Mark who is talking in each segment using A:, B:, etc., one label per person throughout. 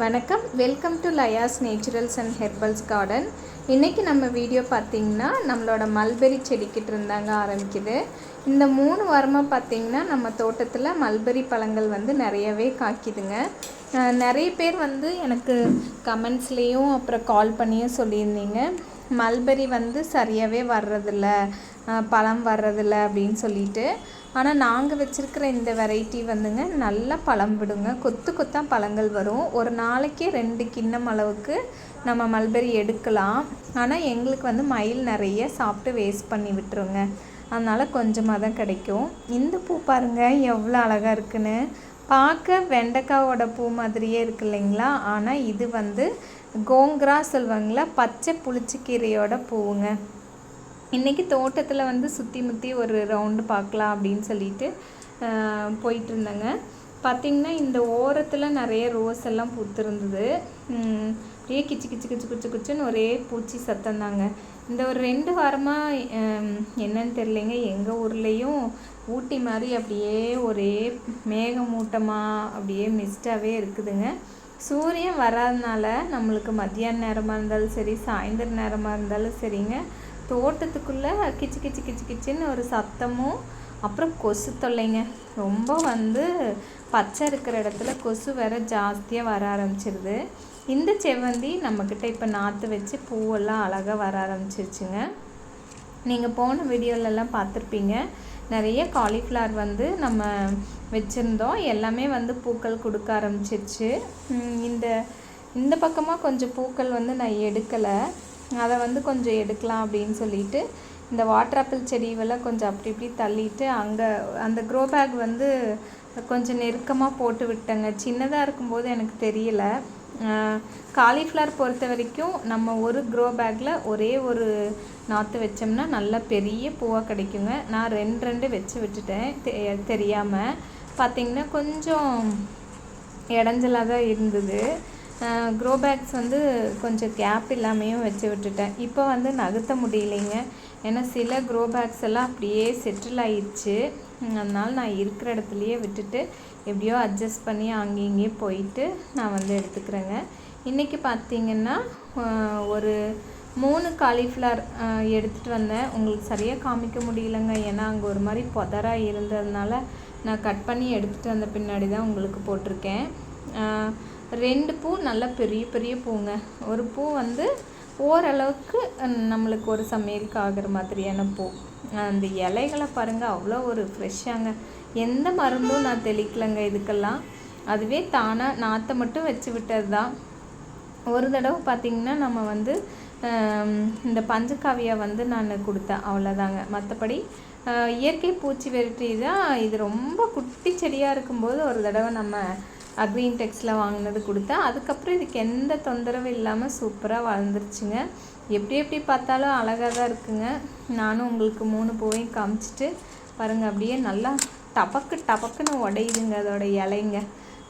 A: வணக்கம், welcome to Laya's naturals and herbals garden. இன்றைக்கி நம்ம வீடியோ பார்த்திங்கன்னா நம்மளோட மல்பெரி செடிக்கிட்ட இருந்தாங்க ஆரம்பிக்குது. இந்த 3 வாரமாக பார்த்திங்கன்னா நம்ம தோட்டத்தில் மல்பெரி பழங்கள் நிறையவே காய்க்குதுங்க. நிறைய பேர் எனக்கு கமெண்ட்ஸ்லேயும் அப்புறம் கால் பண்ணியும் சொல்லியிருந்தீங்க, மல்பெரி சரியாகவே வர்றதில்ல, பழம் வர்றதில்ல அப்படின்னு சொல்லிட்டு. ஆனால் நாங்கள் வச்சுருக்கிற இந்த வெரைட்டி நல்லா பழம் விடுங்க, கொத்து கொத்தாக பழங்கள் வரும். ஒரு நாளைக்கு 2 கிண்ணம் அளவுக்கு நம்ம மல்பெரி எடுக்கலாம். ஆனால் எங்களுக்கு மயில் நிறைய சாப்பிட்டு வேஸ்ட் பண்ணி விட்டுருங்க, அதனால் கொஞ்சமாக தான் கிடைக்கும். இந்த பூ பாருங்கள் எவ்வளோ அழகாக இருக்குன்னு. பார்க்க வெண்டைக்காவோட பூ மாதிரியே இருக்கு இல்லைங்களா? ஆனால் இது கோங்கரா சொல்லுவாங்களா, பச்சை புளிச்சக்கீரையோட பூவுங்க. இன்றைக்கி தோட்டத்தில் சுற்றி முற்றி ஒரு ரவுண்டு பார்க்கலாம் அப்படின்னு சொல்லிட்டு போயிட்டு இருந்தேங்க. பார்த்திங்கன்னா இந்த ஓரத்தில் நிறைய ரோஸ் எல்லாம் பூத்துருந்தது. அப்படியே கிச்சு கிச்சு கிச்சு குச்சு குச்சுன்னு ஒரே பூச்சி சத்தம் தாங்க. இந்த ஒரு 2 வாரமாக என்னன்னு தெரியலைங்க, எங்கள் ஊர்லேயும் ஊட்டி மாதிரி அப்படியே ஒரே மேகமூட்டமாக அப்படியே மிஸ்டாகவே இருக்குதுங்க. சூரியன் வராதனால நம்மளுக்கு மத்தியான நேரமாக இருந்தாலும் சரி, சாயந்தர நேரமாக இருந்தாலும் சரிங்க, தோட்டத்துக்குள்ளே கிச்சு கிச்சு கிச்சு கிச்சுன்னு ஒரு சத்தமும், அப்புறம் கொசு தொல்லைங்க. ரொம்ப பச்சை இருக்கிற இடத்துல கொசு வேறு ஜாஸ்தியாக வர ஆரம்பிச்சிருது. இந்த செவ்வந்தி நம்மக்கிட்ட இப்போ நாற்று வச்சு பூவெல்லாம் அழகாக வர ஆரம்பிச்சிருச்சுங்க. நீங்கள் போன வீடியோலெல்லாம் பார்த்துருப்பீங்க, நிறைய காலிஃப்ளவர் நம்ம வச்சுருந்தோம். எல்லாமே பூக்கள் கொடுக்க ஆரம்பிச்சிருச்சு. இந்த பக்கமாக கொஞ்சம் பூக்கள் நான் எடுக்கலை, அதை கொஞ்சம் எடுக்கலாம் அப்படின்னு சொல்லிட்டு இந்த வாட்டர் ஆப்பிள் செடிவெல்லாம் கொஞ்சம் அப்படி இப்படி தள்ளிட்டு அங்கே அந்த க்ரோ பேக் கொஞ்சம் நெருக்கமாக போட்டு விட்டேங்க. சின்னதாக இருக்கும்போது எனக்கு தெரியல. காலிஃப்ளவர் பொறுத்த வரைக்கும் நம்ம ஒரு க்ரோ பேக்கில் ஒரே ஒரு நாற்று வச்சோம்னா நல்லா பெரிய பூவாக கிடைக்குங்க. நான் 2 வச்சு விட்டுட்டேன் தெரியாமல். பார்த்திங்கன்னா கொஞ்சம் இடைஞ்சலாக தான் இருந்தது. க்ரோ பேக்ஸ் கொஞ்சம் கேப் இல்லாமையும் வச்சு விட்டுட்டேன். இப்போ நகர்த்த முடியலைங்க, ஏன்னா சில க்ரோ பேக்ஸ் எல்லாம் அப்படியே செட்டில் ஆயிடுச்சு. அதனால் நான் இருக்கிற இடத்துலையே விட்டுட்டு எப்படியோ அட்ஜஸ்ட் பண்ணி அங்கேயே போயிட்டு நான் எடுத்துக்கிறேங்க. இன்றைக்கி பார்த்திங்கன்னா ஒரு 3 காலிஃப்ளவர் எடுத்துகிட்டு வந்தேன். உங்களுக்கு சரியாக காமிக்க முடியலைங்க, ஏன்னா அங்கே ஒரு மாதிரி புதராக இருந்ததுனால நான் கட் பண்ணி எடுத்துகிட்டு வந்த பின்னாடி தான் உங்களுக்கு போட்டிருக்கேன். 2 பூ நல்லா பெரிய பெரிய பூங்க. ஒரு பூ ஓரளவுக்கு நம்மளுக்கு ஒரு சமையலுக்கு ஆகிற மாதிரியான பூ. அந்த இலைகளை பாருங்கள், அவ்வளோ ஒரு ஃப்ரெஷ்ஷாங்க. எந்த மருந்தும் நான் தெளிக்கலைங்க இதுக்கெல்லாம், அதுவே தானாக நாற்றை மட்டும் வச்சு விட்டது தான். ஒரு தடவை பார்த்திங்கன்னா நம்ம இந்த பஞ்சகாவியா நான் கொடுத்தேன், அவ்வளோதாங்க. மற்றபடி இயற்கை பூச்சி விரட்டி தான் இது. ரொம்ப குட்டி செடியாக இருக்கும்போது ஒரு தடவை நம்ம அக்ரீன் டெக்ஸில் வாங்கினது கொடுத்தேன். அதுக்கப்புறம் இதுக்கு எந்த தொந்தரவும் இல்லாமல் சூப்பராக வளர்ந்துருச்சுங்க. எப்படி பார்த்தாலும் அழகாக தான் இருக்குங்க. நானும் உங்களுக்கு 3 பூவையும் காமிச்சிட்டு பாருங்கள், அப்படியே நல்லா டபக்குன்னு உடையுதுங்க அதோட இலைங்க.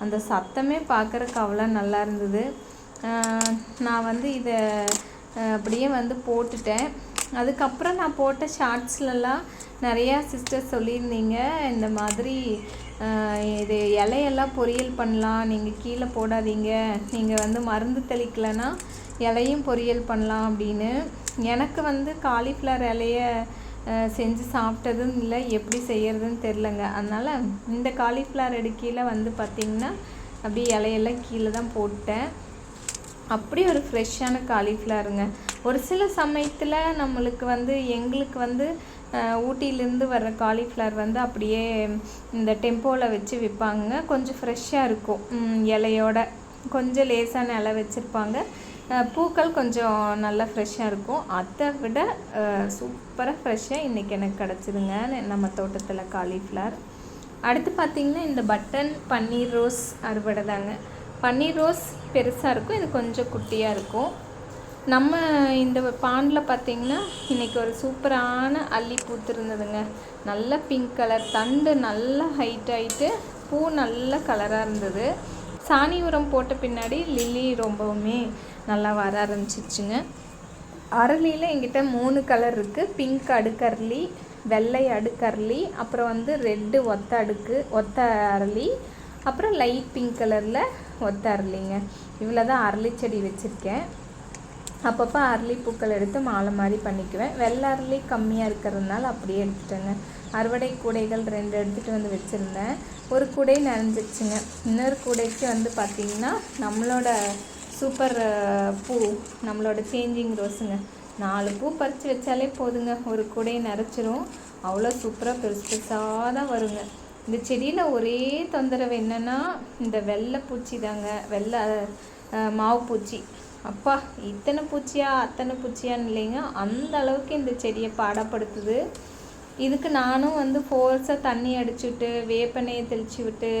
A: அந்த சத்தமே பார்க்குறக்கு அவ்வளோ நல்லா இருந்தது. நான் இதை அப்படியே போட்டுட்டேன். அதுக்கப்புறம் நான் போட்ட ஷார்ட்ஸ்லலாம் நிறையா சிஸ்டர் சொல்லியிருந்தீங்க, இந்த மாதிரி இது இலையெல்லாம் பொரியல் பண்ணலாம், நீங்கள் கீழே போடாதீங்க, நீங்கள் மருந்து தெளிக்கலைன்னா இலையும் பொரியல் பண்ணலாம் அப்படின்னு. எனக்கு காலிஃப்ளவர் இலைய செஞ்சு சாப்பிட்டதும் இல்லை, எப்படி செய்கிறதுன்னு தெரிலங்க. அதனால் இந்த காலிஃப்ளவர் கீழே பார்த்திங்கன்னா அப்படியே இலையெல்லாம் கீழே தான் போட்டேன். அப்படி ஒரு ஃப்ரெஷ்ஷான காலிஃப்ளவருங்க. ஒரு சில சமயத்தில் நம்மளுக்கு எங்களுக்கு ஊட்டியிலேருந்து வர்ற காலிஃப்ளவர் அப்படியே இந்த டெம்போவில் வச்சு விற்பாங்க. கொஞ்சம் ஃப்ரெஷ்ஷாக இருக்கும், இலையோட கொஞ்சம் லேசான இலை வச்சுருப்பாங்க. பூக்கள் கொஞ்சம் நல்லா ஃப்ரெஷ்ஷாக இருக்கும். அதை விட சூப்பராக ஃப்ரெஷ்ஷாக இன்றைக்கி எனக்கு கிடச்சிதுங்க நம்ம தோட்டத்தில் காலிஃப்ளவர். அடுத்து பார்த்திங்கன்னா இந்த பட்டன் பன்னீர் ரோஸ் அறுவடை தாங்க. பன்னீர் ரோஸ் பெருசாக இருக்கும், இது கொஞ்சம் குட்டியாக இருக்கும். நம்ம இந்த பாண்டில் பார்த்திங்கன்னா இன்றைக்கி ஒரு சூப்பரான அல்லி பூத்துருந்ததுங்க. நல்ல பிங்க் கலர், தண்டு நல்லா ஹைட் ஆகிட்டு பூ நல்ல கலராக இருந்தது. சாணி உரம் போட்ட பின்னாடி லில்லி ரொம்பவுமே நல்லா வர ஆரம்பிச்சிச்சுங்க. அரளியில் எங்கிட்ட 3 கலர் இருக்குது. பிங்க் அடுக்கரளி, வெள்ளை அடுக்கரளி, அப்புறம் ரெட்டு ஒத்த அரளி, அப்புறம் லைட் பிங்க் கலரில் ஒத்த அரளிங்க. இவ்வளோ தான் அரளி செடி வச்சுருக்கேன். அப்பப்போ அரளி பூக்கள் எடுத்து மாலை மாதிரி பண்ணிக்குவேன். வெள்ளை அரளி கம்மியாக இருக்கிறதுனால அப்படியே எடுத்துட்டேங்க. அறுவடை கூடைகள் 2 எடுத்துகிட்டு வந்து வச்சுருந்தேன். ஒரு கூடை நிறைஞ்சிச்சுங்க. இன்னொரு கூடைக்கு வந்து பார்த்திங்கன்னா நம்மளோட சூப்பர் பூ, நம்மளோட சேஞ்சிங் ரோஸுங்க. 4 பூ பறித்து வச்சாலே போதுங்க, ஒரு கூடையை நிறச்சிரும். அவ்வளோ சூப்பராக பெருசு பெருசாக தான் வருங்க. இந்த செடியில் ஒரே தொந்தரவு என்னென்னா இந்த வெள்ளை பூச்சி தாங்க, வெள்ளை மாவு பூச்சி. அப்பா இத்தனை பூச்சியா அத்தனை பூச்சியான்னு இல்லைங்க, அந்த அளவுக்கு இந்த செடியை பாடப்படுத்துது. இதுக்கு நானும் வந்து ஃபோர்ஸாக தண்ணி அடிச்சுவிட்டு வேப்பெண்ணெயை தெளித்து விட்டு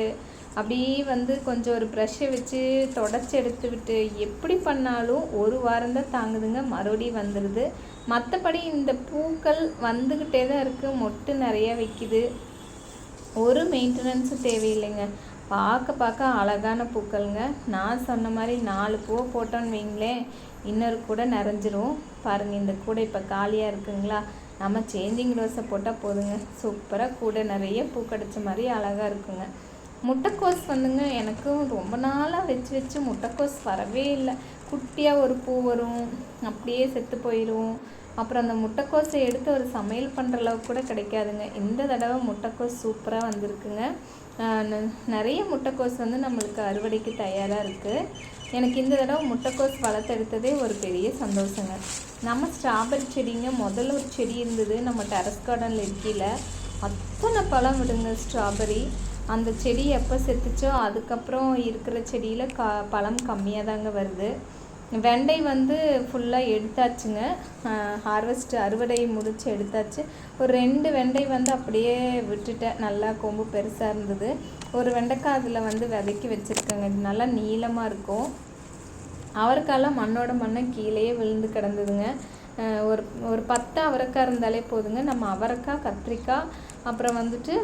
A: அப்படியே வந்து கொஞ்சம் ஒரு ப்ரெஷ்ஷை வச்சு தொடச்சி எடுத்து விட்டு எப்படி பண்ணாலும் ஒரு வாரம் தான் தாங்குதுங்க, மறுபடியும் வந்துடுது. மற்றபடி இந்த பூக்கள் வந்துக்கிட்டே தான் இருக்குது, மொட்டு நிறையா வைக்குது. ஒரு மெயின்டெனன்ஸும் தேவையில்லைங்க. பார்க்க அழகான பூக்கள்ங்க. நான் சொன்ன மாதிரி 4 பூவை போட்டோன்னு வைங்களேன், இன்னொரு கூட நிறைஞ்சிரும். பாருங்கள், இந்த கூடை இப்போ காலியாக இருக்குங்களா, நம்ம சேஞ்சிங் ரோஸை போட்டால் போதுங்க, சூப்பராக கூட நிறைய பூ கிடச்ச மாதிரி அழகாக இருக்குங்க. முட்டைக்கோஸ் வந்துங்க, எனக்கும் ரொம்ப நாளாக வச்சு முட்டைக்கோஸ் வரவே இல்லை. குட்டியாக ஒரு பூ வரும், அப்படியே செத்து போயிடும். அப்புறம் அந்த முட்டைக்கோஸை எடுத்து ஒரு சமையல் பண்ணுற அளவுக்கு கூட கிடைக்காதுங்க. இந்த தடவை முட்டைக்கோஸ் சூப்பராக வந்திருக்குங்க. நிறைய முட்டைக்கோஸ் வந்து நம்மளுக்கு அறுவடைக்கு தயாராக இருக்குது. எனக்கு இந்த தடவை முட்டைக்கோஸ் வளர்த்தெடுத்ததே ஒரு பெரிய சந்தோஷங்க. நம்ம ஸ்ட்ராபெரி செடிங்க, முதல்ல ஒரு செடி இருந்தது நம்ம டெரஸ் கார்டனில் இருக்கையில், அத்தனை பழம் விடுங்க ஸ்ட்ராபெரி. அந்த செடி எப்போ செத்துச்சோ அதுக்கப்புறம் இருக்கிற செடியில் பழம் கம்மியாக தாங்க வருது. வெண்டை வந்து ஃபுல்லாக எடுத்தாச்சுங்க, அறுவடை முடித்து எடுத்தாச்சு. ஒரு 2 வெண்டை வந்து அப்படியே விட்டுட்டேன், நல்லா கொம்பு பெருசாக இருந்தது. ஒரு வெண்டைக்காய் அதில் வந்து விதைக்கி வச்சுருக்கேங்க, இது நல்லா நீளமாக இருக்கும். அவரைக்காயெல்லாம் மண்ணோட மண்ணை கீழேயே விழுந்து கிடந்ததுங்க. ஒரு 10 அவரைக்காய் இருந்தாலே போதுங்க. நம்ம அவரைக்காய், கத்திரிக்காய், அப்புறம் வந்துட்டு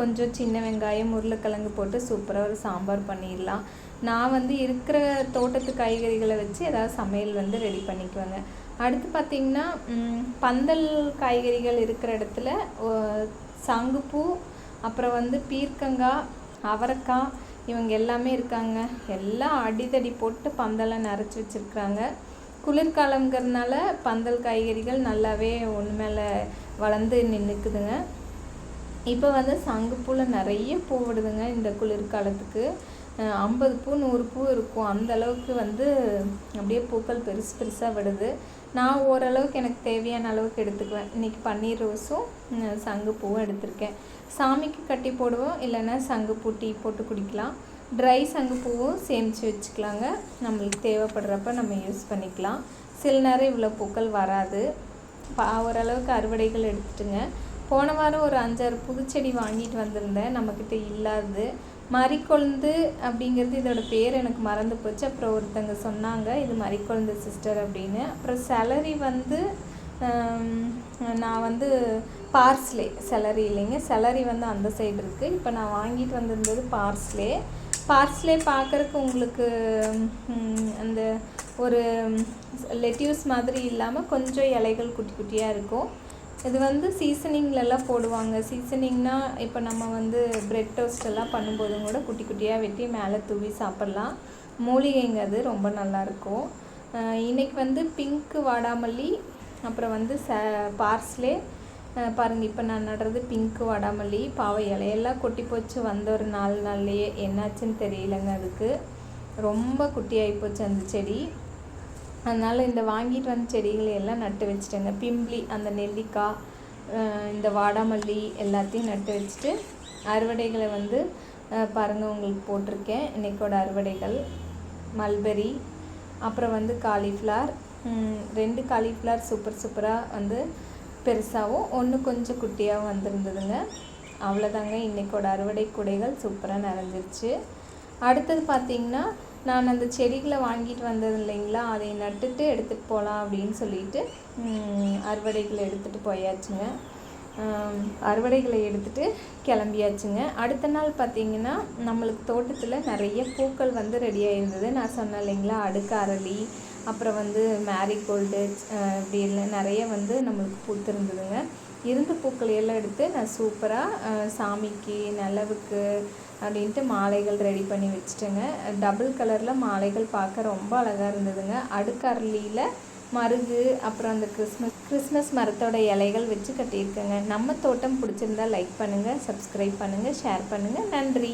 A: கொஞ்சம் சின்ன வெங்காயம், உருளைக்கிழங்கு போட்டு சூப்பராக ஒரு சாம்பார் பண்ணிடலாம். நான் வந்து இருக்கிற தோட்டத்து காய்கறிகளை வச்சு ஏதாவது சமையல் வந்து ரெடி பண்ணிக்குவேங்க. அடுத்து பார்த்திங்கன்னா பந்தல் காய்கறிகள் இருக்கிற இடத்துல சங்குப்பூ, அப்புறம் வந்து பீர்க்கங்காய், அவரைக்காய், இவங்க எல்லாமே இருக்காங்க. எல்லாம் அடிதடி போட்டு பந்தலை நிறச்சி வச்சுருக்குறாங்க. குளிர்காலங்கிறதுனால பந்தல் காய்கறிகள் நல்லாவே ஒன்று மேலே வளர்ந்து நின்றுக்குதுங்க. இப்போ வந்து சங்குப்பூவில் நிறைய பூ விடுதுங்க. இந்த குளிர்காலத்துக்கு 50 பூ 100 பூ இருக்கும், அந்த அளவுக்கு வந்து அப்படியே பூக்கள் பெருசாக விடுது. நான் ஓரளவுக்கு எனக்கு தேவையான அளவுக்கு எடுத்துக்குவேன். இன்றைக்கி பன்னீர் ரோஸும் சங்குப்பூவும் எடுத்திருக்கேன். சாமிக்கு கட்டி போடுவோம், இல்லைன்னா சங்குப்பூ டீ போட்டு குடிக்கலாம். ட்ரை சங்குப்பூவும் சேமித்து வச்சுக்கலாங்க, நம்மளுக்கு தேவைப்படுறப்ப நம்ம யூஸ் பண்ணிக்கலாம். சில நேரம் இவ்வளோ பூக்கள் வராது. ஓரளவுக்கு அறுவடைகள் எடுத்துட்டுங்க. போன வாரம் ஒரு 5-6 புதுச்செடி வாங்கிட்டு வந்திருந்தேன், நம்மக்கிட்ட இல்லாது. மறிக்கொழுந்து அப்படிங்கிறது இதோட பேர் எனக்கு மறந்து போச்சு. அப்புறம் ஒருத்தங்க சொன்னாங்க இது மறிக்கொழுந்து சிஸ்டர் அப்படின்னு. அப்புறம் செலரி வந்து நான் வந்து பார்ஸ்லே, செலரி இல்லைங்க, செலரி வந்து அந்த சைடு இருக்குது. இப்போ நான் வாங்கிட்டு வந்திருந்தது பார்ஸ்லே பார்க்குறக்கு உங்களுக்கு அந்த ஒரு லெட்யூஸ் மாதிரி இல்லாமல் கொஞ்சம் இலைகள் குட்டி குட்டியாக இருக்கும். இது வந்து சீசனிங்லலாம் போடுவாங்க. சீசனிங்னா இப்போ நம்ம வந்து பிரெட் டோஸ்ட் எல்லாம் பண்ணும்போதும் கூட குட்டி குட்டியாக வெட்டி மேலே தூவி சாப்பிட்லாம். மூலிகைங்க, அது ரொம்ப நல்லாயிருக்கும். இன்றைக்கி வந்து பிங்க்கு வாடாமல்லி, அப்புறம் வந்து பார்ஸ்லே பாருங்கள். இப்போ நான் நடுறது பிங்க்கு வாடாமல்லி. பாவை இலையெல்லாம் கொட்டி போச்சு வந்த ஒரு 4 நாள்லேயே, என்னாச்சுன்னு தெரியலங்க. அதுக்கு ரொம்ப குட்டியாகி போச்சு அந்த செடி. அதனால் இந்த வாங்கிட்டு வந்த செடிகளை எல்லாம் நட்டு வச்சுட்டேங்க. பிம்பிளி, அந்த நெல்லிக்காய், இந்த வாடாமல்லி எல்லாத்தையும் நட்டு வச்சுட்டு அறுவடைகளை வந்து பாருங்கள் உங்களுக்கு போட்டிருக்கேன். இன்றைக்கோட அறுவடைகள் மல்பெரி, அப்புறம் வந்து காலிஃப்ளவர், 2 காலிஃப்ளவர் சூப்பராக வந்து பெருசாகவும் ஒன்று கொஞ்சம் குட்டியாகவும் வந்திருந்ததுங்க. அவ்வளோதாங்க, இன்றைக்கோட அறுவடை கூடைகள் சூப்பராக நிறைஞ்சிருச்சு. அடுத்தது பார்த்திங்கன்னா, நான் அந்த செடிகளை வாங்கிட்டு வந்தது இல்லைங்களா, அதை நட்டுட்டு எடுத்துகிட்டு போகலாம் அப்படின்னு சொல்லிட்டு அறுவடைகளை எடுத்துகிட்டு போயாச்சுங்க. அறுவடைகளை எடுத்துகிட்டு கிளம்பியாச்சுங்க. அடுத்த நாள் பார்த்திங்கன்னா நம்மளுக்கு தோட்டத்தில் நிறைய பூக்கள் வந்து ரெடியாக இருந்தது. நான் சொன்னேன் இல்லைங்களா, அடுக்கு அரளி, அப்புறம் வந்து மேரிகோல்டு, இப்படி எல்லாம் நிறைய வந்து நம்மளுக்கு பூத்திருந்ததுங்க. இருந்த பூக்களை எல்லாம் எடுத்து நான் சூப்பராக சாமிக்கு, நிலவுக்கு, அப்படின்ட்டு மாலைகள் ரெடி பண்ணி வச்சுட்டேங்க. டபுள் கலரில் மாலைகள் பார்க்க ரொம்ப அழகாக இருந்ததுங்க. அடுக்கரளியில் மருகு, அப்புறம் அந்த கிறிஸ்மஸ் மரத்தோட இலைகள் வச்சு கட்டியிருக்கேங்க. நம்ம தோட்டம் பிடிச்சிருந்தா லைக் பண்ணுங்கள், சப்ஸ்கிரைப் பண்ணுங்கள், ஷேர் பண்ணுங்கள். நன்றி.